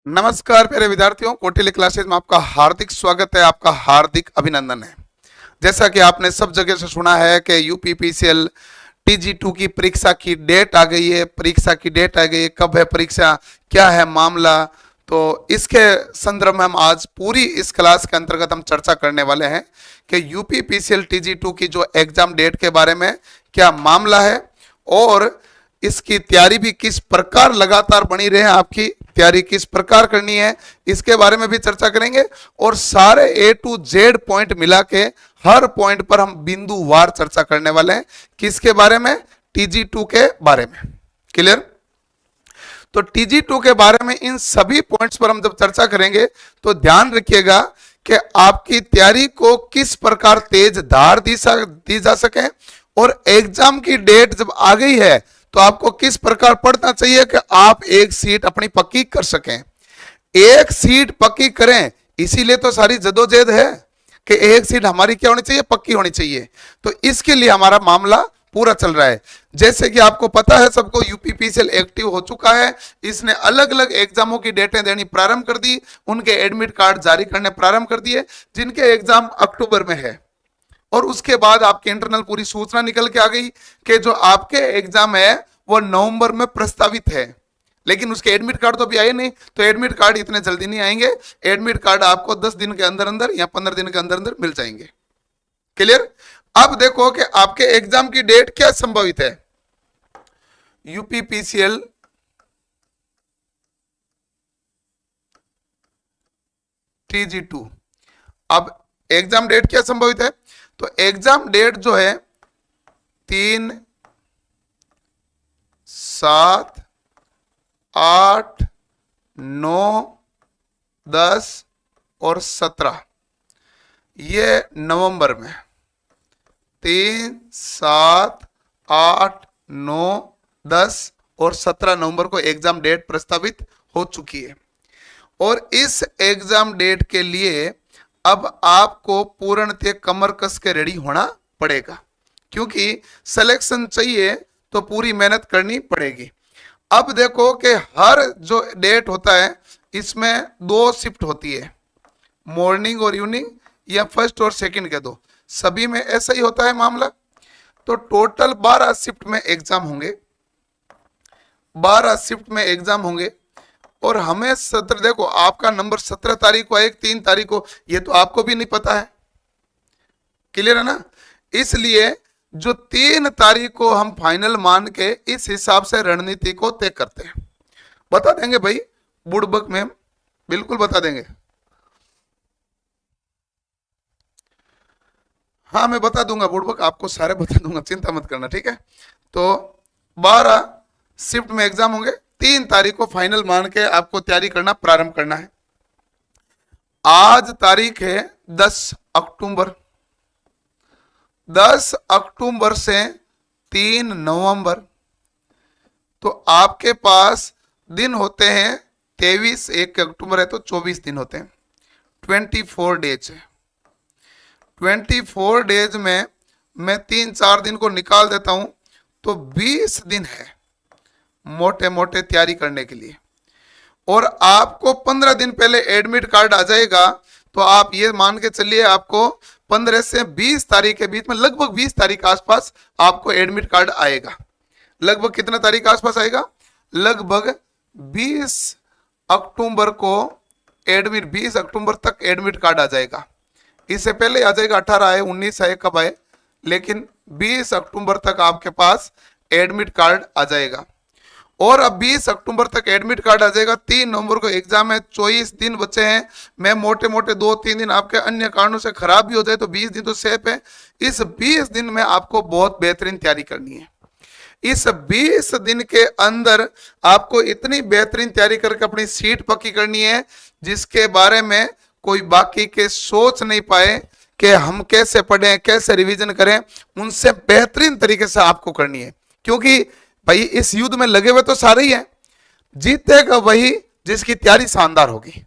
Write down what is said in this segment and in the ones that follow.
नमस्कार प्यारे विद्यार्थियों, कौटिल्य क्लासेस में आपका हार्दिक स्वागत है, आपका हार्दिक अभिनंदन है। जैसा कि आपने सब जगह से सुना है कि यूपीपीसीएल टीजी2 की परीक्षा की डेट आ गई है। परीक्षा की डेट आ गई है, कब है परीक्षा, क्या है मामला, तो इसके संदर्भ में हम आज पूरी इस क्लास के अंतर्गत हम चर्चा करने वाले हैं कि यूपीपीसीएल टीजी2 की जो एग्जाम डेट के बारे में क्या मामला है और इसकी तैयारी भी किस प्रकार लगातार बनी रहे, आपकी तैयारी किस प्रकार करनी है, इसके बारे में भी चर्चा करेंगे। और सारे ए टू जेड पॉइंट मिला के हर पॉइंट पर हम बिंदुवार चर्चा करने वाले हैं। किसके बारे में? टीजी2 के बारे में। क्लियर? तो टीजी2 के बारे में इन सभी पॉइंट्स पर हम जब चर्चा करेंगे तो ध्यान रखिएगा कि आपकी तैयारी को किस प्रकार तेज धार दी जा सके, और एग्जाम की डेट जब आ गई है तो आपको किस प्रकार पढ़ना चाहिए कि आप एक सीट अपनी पक्की कर सकें। एक सीट पक्की करें, इसीलिए तो सारी जदोजहद है कि एक सीट हमारी क्या होनी चाहिए? पक्की होनी चाहिए। तो इसके लिए हमारा मामला पूरा चल रहा है। जैसे कि आपको पता है सबको, यूपीपीसीएल एक्टिव हो चुका है। इसने अलग अलग एग्जामों की डेटें देनी प्रारंभ कर दी, उनके एडमिट कार्ड जारी करने प्रारंभ कर दिए, जिनके एग्जाम अक्टूबर में है। और उसके बाद आपके इंटरनल पूरी सूचना निकल के आ गई कि जो आपके एग्जाम है वो नवंबर में प्रस्तावित है, लेकिन उसके एडमिट कार्ड तो अभी आए नहीं। तो एडमिट कार्ड इतने जल्दी नहीं आएंगे, एडमिट कार्ड आपको 10 दिन के अंदर अंदर या 15 दिन के अंदर अंदर मिल जाएंगे। क्लियर? अब देखो कि आपके एग्जाम की डेट क्या संभावित है। यूपीपीसीएल टीजी2, अब एग्जाम डेट क्या संभावित है? तो एग्जाम डेट जो है 3, 7, 8, 9, 10 और 17, ये नवंबर में 3, 7, 8, 9, 10 और 17 नवंबर को एग्जाम डेट प्रस्तावित हो चुकी है। और इस एग्जाम डेट के लिए अब आपको पूर्णतः कमर कस के रेडी होना पड़ेगा, क्योंकि सिलेक्शन चाहिए तो पूरी मेहनत करनी पड़ेगी। अब देखो कि हर जो डेट होता है इसमें 2 शिफ्ट होती है, मॉर्निंग और इवनिंग, या फर्स्ट और सेकंड के 2, सभी में ऐसा ही होता है मामला। तो टोटल 12 शिफ्ट में एग्जाम होंगे, 12 शिफ्ट में एग्जाम होंगे। और हमें 17, देखो आपका नंबर 17 तारीख को, 3 तारीख को, ये तो आपको भी नहीं पता है। क्लियर है ना? इसलिए जो 3 तारीख को हम फाइनल मान के इस हिसाब से रणनीति को तय करते हैं। बता देंगे भाई बुड़बक में, बिल्कुल बता देंगे। हाँ मैं बता दूंगा बुड़बक, आपको सारे बता दूंगा, चिंता मत करना, ठीक है। तो 12 शिफ्ट में एग्जाम होंगे, 3 तारीख को फाइनल मान के आपको तैयारी करना प्रारंभ करना है। आज तारीख है 10 अक्टूबर, 10 अक्टूबर से 3 नवंबर, तो आपके पास दिन होते हैं 23, 1 अक्टूबर है तो 24 दिन होते हैं, 24 डेज है। 24 डेज में मैं 3-4 दिन को निकाल देता हूं तो 20 दिन है मोटे मोटे तैयारी करने के लिए। और आपको 15 दिन पहले एडमिट कार्ड आ जाएगा, तो आप ये मान के चलिए आपको 15 से 20 तारीख के बीच में, लगभग 20 तारीख के आसपास आपको एडमिट कार्ड आएगा। लगभग कितना तारीख के आसपास आएगा? लगभग 20 अक्टूबर को 20 अक्टूबर तक एडमिट कार्ड आ जाएगा। इससे पहले आ जाएगा, 18 आए, 19 आए, कब आए, लेकिन 20 अक्टूबर तक आपके पास एडमिट कार्ड आ जाएगा। और अब 20 अक्टूबर तक एडमिट कार्ड आ जाएगा, 3 नवंबर को एग्जाम है, 24 दिन बचे हैं। मैं मोटे मोटे 2-3 दिन आपके अन्य कारणों से खराब भी हो जाए तो 20 दिन तो सेफ है। इस 20 दिन में आपको बहुत बेहतरीन तैयारी करनी है। इस 20 दिन के अंदर आपको इतनी बेहतरीन तैयारी करके अपनी सीट पक्की करनी है जिसके बारे में कोई बाकी के सोच नहीं पाए कि हम कैसे पढ़ें, कैसे रिवीजन करें, उनसे बेहतरीन तरीके से आपको करनी है। क्योंकि भाई इस युद्ध में लगे हुए तो सारे ही हैं, जीतेगा वही जिसकी तैयारी शानदार होगी।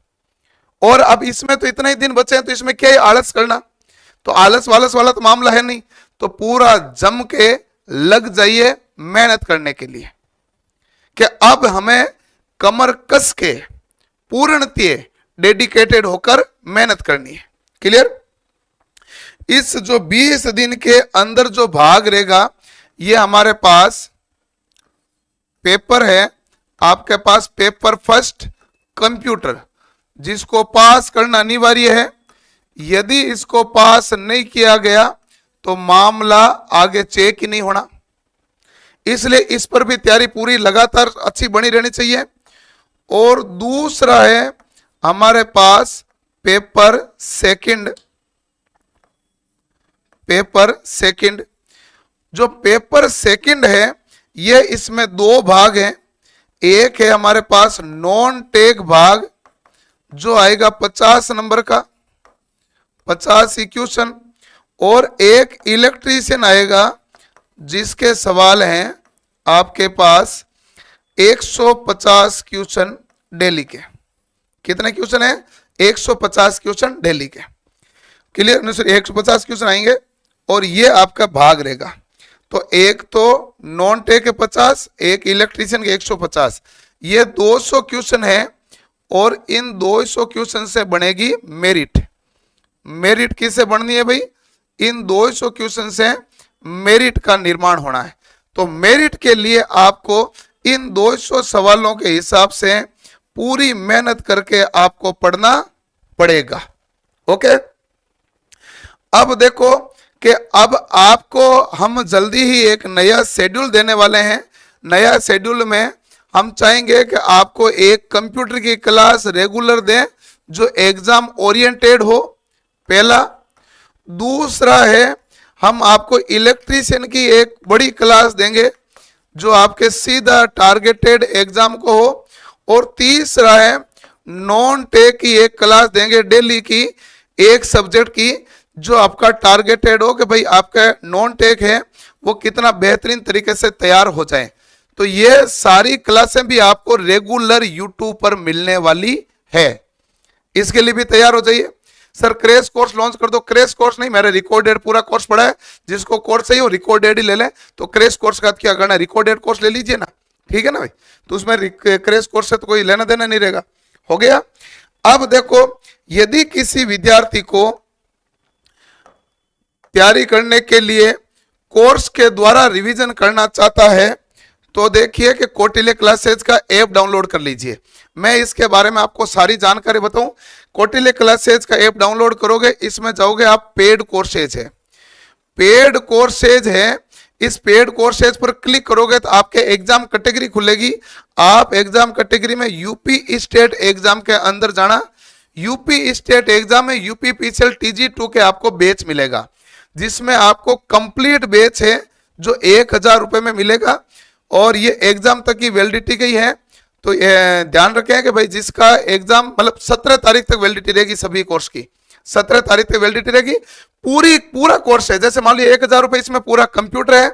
और अब इसमें तो इतने ही दिन बचे हैं तो इसमें क्या है आलस करना, तो आलस वालस वाला तो मामला है नहीं। तो पूरा जम के लग जाइए मेहनत करने के लिए कि अब हमें कमर कस के पूर्णतः डेडिकेटेड होकर मेहनत करनी है। क्लियर? इस जो 20 दिन के अंदर जो भाग रहेगा, ये हमारे पास पेपर है, आपके पास पेपर फर्स्ट कंप्यूटर, जिसको पास करना अनिवार्य है। यदि इसको पास नहीं किया गया तो मामला आगे चेक ही नहीं होना, इसलिए इस पर भी तैयारी पूरी लगातार अच्छी बनी रहनी चाहिए। और दूसरा है हमारे पास पेपर सेकंड। पेपर सेकंड, जो पेपर सेकंड है, ये इसमें दो भाग हैं। एक है हमारे पास नॉन टेक भाग, जो आएगा 50 नंबर का, 50 क्वेश्चन, और एक इलेक्ट्रीशियन आएगा जिसके सवाल हैं आपके पास 150 क्वेश्चन डेली के। कितने क्वेश्चन है? 150 क्वेश्चन डेली के। क्लियर? 150 क्वेश्चन आएंगे और ये आपका भाग रहेगा। तो एक तो नॉन टेक के 50, एक इलेक्ट्रीशियन के 150, ये 200 क्वेश्चन है। और इन 200 क्वेश्चन से बनेगी मेरिट। मेरिट किससे बननी है भाई? इन 200 क्वेश्चन से मेरिट का निर्माण होना है। तो मेरिट के लिए आपको इन 200 सवालों के हिसाब से पूरी मेहनत करके आपको पढ़ना पड़ेगा। ओके, अब देखो कि अब आपको हम जल्दी ही एक नया शेड्यूल देने वाले हैं। नया शेड्यूल में हम चाहेंगे कि आपको एक कंप्यूटर की क्लास रेगुलर दें जो एग्जाम ओरिएंटेड हो, पहला। दूसरा है हम आपको इलेक्ट्रीशियन की एक बड़ी क्लास देंगे जो आपके सीधा टारगेटेड एग्जाम को हो। और तीसरा है नॉन टेक की एक क्लास देंगे डेली की, एक सब्जेक्ट की, जो आपका टारगेटेड हो कि भाई आपका नॉन टेक है वो कितना बेहतरीन तरीके से तैयार हो जाए। तो ये सारी क्लासें भी आपको रेगुलर यूट्यूब पर मिलने वाली है। इसके लिए भी तैयार हो जाइए। सर क्रैश कोर्स लॉन्च कर दो। क्रैश कोर्स नहीं, मैंने रिकॉर्डेड पूरा कोर्स पढ़ा है। जिसको कोर्स चाहिए वो रिकॉर्डेड ही ले लें। तो क्रैश कोर्स का क्या करना है, रिकॉर्डेड कोर्स ले लीजिए ना, ठीक है ना भाई। तो उसमें क्रैश कोर्स से तो कोई लेना देना नहीं रहेगा। हो गया। अब देखो, यदि किसी विद्यार्थी को तैयारी करने के लिए कोर्स के द्वारा रिवीजन करना चाहता है तो देखिए कि कौटिल्य क्लासेज का ऐप डाउनलोड कर लीजिए। मैं इसके बारे में आपको सारी जानकारी बताऊं। कौटिल्य क्लासेज का ऐप डाउनलोड करोगे, इसमें जाओगे आप, पेड कोर्सेज है, पेड कोर्सेज है। इस पेड कोर्सेज पर क्लिक करोगे तो आपके एग्जाम कैटेगरी खुलेगी। आप एग्जाम कैटेगरी में यूपी स्टेट एग्जाम के अंदर जाना। यूपी स्टेट एग्जाम में यूपीपीसीएल TG2 के आपको बैच मिलेगा, जिसमें आपको कंप्लीट बैच है जो 1000 रुपए में मिलेगा। और ये एग्जाम तक की वैलिडिटी की है। तो ध्यान रखें कि भाई जिसका एग्जाम मतलब 17 तारीख तक वैलिडिटी रहेगी, सभी कोर्स की 17 तारीख तक वैलिडिटी रहेगी। पूरा कोर्स है, जैसे मान लीजिए 1000 रुपए, इसमें पूरा कंप्यूटर है,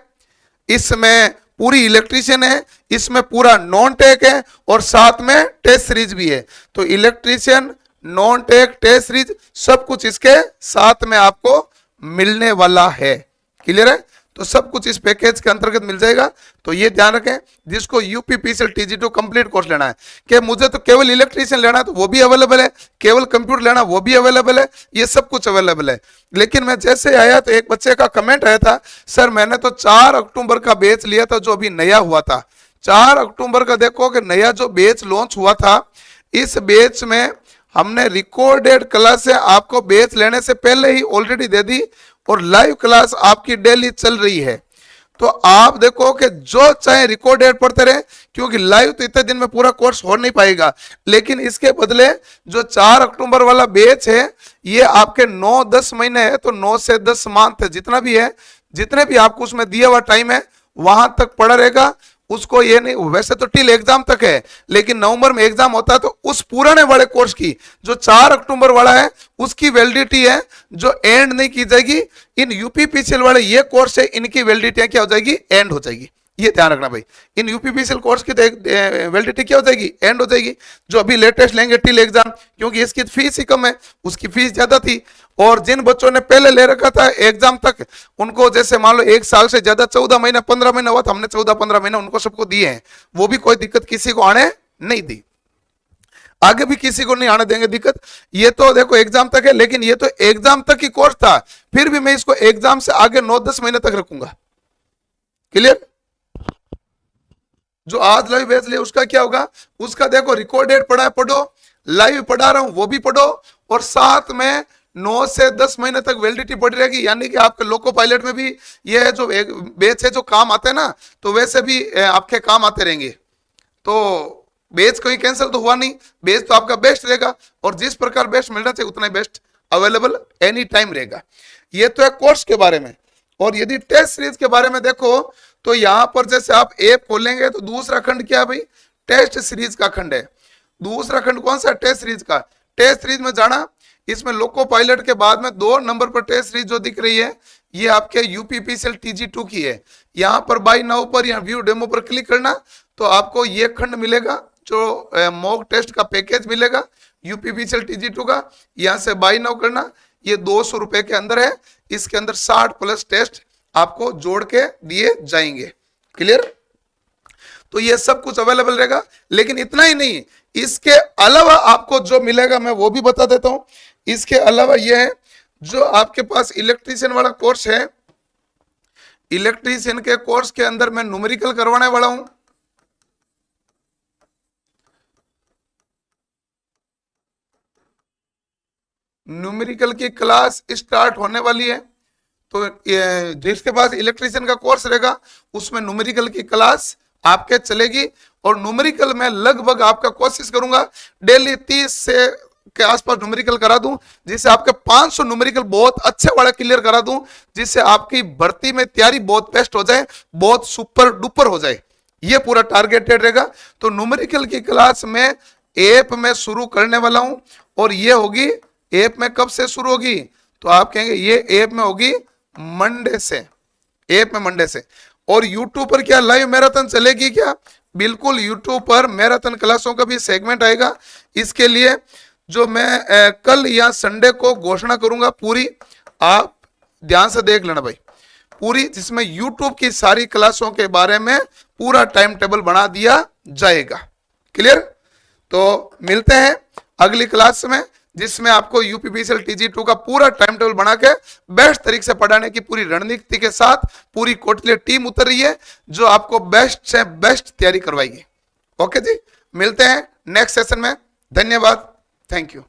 इसमें पूरी इलेक्ट्रीशियन है, इसमें पूरा नॉन टेक है और साथ में टेस्ट सीरीज भी है। तो electrician, non tech, test series सब कुछ इसके साथ में आपको मिलने वाला है। क्लियर है? तो सब कुछ इस पैकेज के अंतर्गत मिल जाएगा। तो ये ध्यान रखें, जिसको यूपीपीसीएल TG2 कंप्लीट कोर्स लेना है कि मुझे तो केवल इलेक्ट्रीशियन लेना है तो वो भी अवेलेबल है, केवल कंप्यूटर लेना वो भी अवेलेबल है, ये सब कुछ अवेलेबल है। लेकिन मैं जैसे आया तो एक बच्चे का कमेंट आया था, सर मैंने तो 4 अक्टूबर का बैच लिया था जो अभी नया हुआ था। 4 अक्टूबर का देखो कि नया जो बैच लॉन्च हुआ था, इस बैच में हमने रिकॉर्डेड क्लास से आपको बैच लेने से पहले ही ऑलरेडी दे दी और लाइव क्लास आपकी डेली चल रही है। तो आप देखो कि जो चाहे रिकॉर्डेड पढ़ते रहे, क्योंकि लाइव तो इतने दिन में पूरा कोर्स हो नहीं पाएगा। लेकिन इसके बदले जो 4 अक्टूबर वाला बैच है, ये आपके 9-10 महीने है, तो 9 से 10 मंथ जितना भी है, जितने भी आपको उसमें दिया हुआ टाइम है वहां तक पड़ा रहेगा। उसको ये नहीं, वैसे तो टिल एग्जाम तक है, लेकिन नवंबर में एग्जाम होता है तो उस पुराने वाले कोर्स की जो 4 अक्टूबर वाला है उसकी वैलिडिटी है जो एंड नहीं की जाएगी। इन यूपीपीसीएल वाले ये कोर्स है, इनकी वैलिडिटी क्या हो जाएगी, एंड हो जाएगी। ये ध्यान रखना भाई, इन यूपीपीसीएल कोर्स की वैलिडिटी क्या हो जाएगी, एंड हो जाएगी। जो अभी लेटेस्ट लेंगे टिल एग्जाम, क्योंकि इसकी फीस ही कम है, उसकी फीस ज्यादा थी। और जिन बच्चों ने पहले ले रखा था एग्जाम तक, उनको जैसे मान लो 1 साल से ज्यादा 14 महीना 15 महीना हुआ था, हमने 14-15 महीना उनको सबको दिए हैं, वो भी कोई दिक्कत किसी को आने नहीं दी। आगे भी किसी को नहीं आने देंगे दिक्कत। ये तो देखो एग्जाम तक है, लेकिन ये तो एग्जाम तक ही कोर्स था, फिर भी मैं इसको एग्जाम से आगे 9-10 महीने तक रखूंगा। क्लियर? जो आज लाइव बैच लिया उसका क्या होगा, उसका देखो रिकॉर्डेड पढ़ा है पढ़ो, लाइव पढ़ा रहा हूं वो भी पढ़ो, और साथ में 9 से 10 महीने तक वैलिडिटी पड़ी रहेगी। यानी कि आपके लोको पायलट में भी ये जो बैच है जो काम आते हैं ना, तो वैसे भी आपके काम आते रहेंगे। तो बैच कोई कैंसिल तो हुआ नहीं, बैच तो आपका बेस्ट रहेगा, और जिस प्रकार बेस्ट मिलना चाहिए उतना ही बेस्ट अवेलेबल एनी टाइम रहेगा। ये तो है कोर्स के बारे में। और यदि टेस्ट सीरीज के बारे में देखो तो यहां पर जैसे आप ऐप खोलेंगे तो दूसरा खंड क्या है भाई, टेस्ट सीरीज का खंड है। दूसरा खंड कौन सा, टेस्ट सीरीज का। टेस्ट सीरीज में जाना, इसमें लोको पायलट के बाद में 2 नंबर पर टेस्ट सीरीज जो दिख रही है ये आपके यूपीपीसीएल TG2 की है। यहां पर बाय नाउ पर या व्यू डेमो पर क्लिक करना तो आपको ये खंड मिलेगा, जो मॉक टेस्ट का पैकेज मिलेगा यूपीपीसीएल TG2 का। यहां से बाय नाउ करना, ये 200 रुपए के अंदर है। इसके अंदर 60+ टेस्ट आपको जोड़ के दिए जाएंगे। क्लियर? तो ये सब कुछ अवेलेबल रहेगा। लेकिन इतना ही नहीं, इसके अलावा आपको जो मिलेगा मैं वो भी बता देता हूं। इसके अलावा ये है, जो आपके पास इलेक्ट्रीशियन वाला कोर्स है, इलेक्ट्रीशियन के कोर्स के अंदर मैं न्यूमेरिकल करवाने वाला हूं। न्यूमेरिकल की क्लास स्टार्ट होने वाली है। तो जिसके पास इलेक्ट्रीशियन का कोर्स रहेगा उसमें न्यूमेरिकल की क्लास आपके चलेगी। और न्यूमेरिकल में लगभग आपका कोशिश करूंगा डेली 30 से के आसपास न्यूमेरिकल करा दूं, जिससे आपके 500 न्यूमेरिकल बहुत अच्छे वाला क्लियर करा दूं, जिससे आपकी भर्ती में तैयारी बहुत बेस्ट हो जाए, बहुत सुपर डुपर हो जाए। ये पूरा टारगेटेड रहेगा। तो न्यूमेरिकल की क्लास में ऐप में शुरू करने वाला हूं। और ये होगी ऐप में कब से शुरू होगी, तो आप कहेंगे ये ऐप में होगी मंडे से, ऐप में मंडे से। और यूट्यूब पर क्या लाइव मैराथन चलेगी क्या, बिल्कुल यूट्यूब पर मैराथन क्लासों का भी सेगमेंट आएगा। इसके लिए जो मैं कल या संडे को घोषणा करूंगा पूरी, आप ध्यान से देख लेना भाई पूरी, जिसमें यूट्यूब की सारी क्लासों के बारे में पूरा टाइम टेबल बना दिया जाएगा। क्लियर? तो मिलते हैं अगली क्लास में, जिसमें आपको यूपीपीसीएल TG2 का पूरा टाइम टेबल बना के बेस्ट तरीके से पढ़ाने की पूरी रणनीति के साथ पूरी कोटली टीम उतर रही है, जो आपको बेस्ट से बेस्ट तैयारी करवाएगी। ओके जी, मिलते हैं नेक्स्ट सेशन में। धन्यवाद, थैंक यू।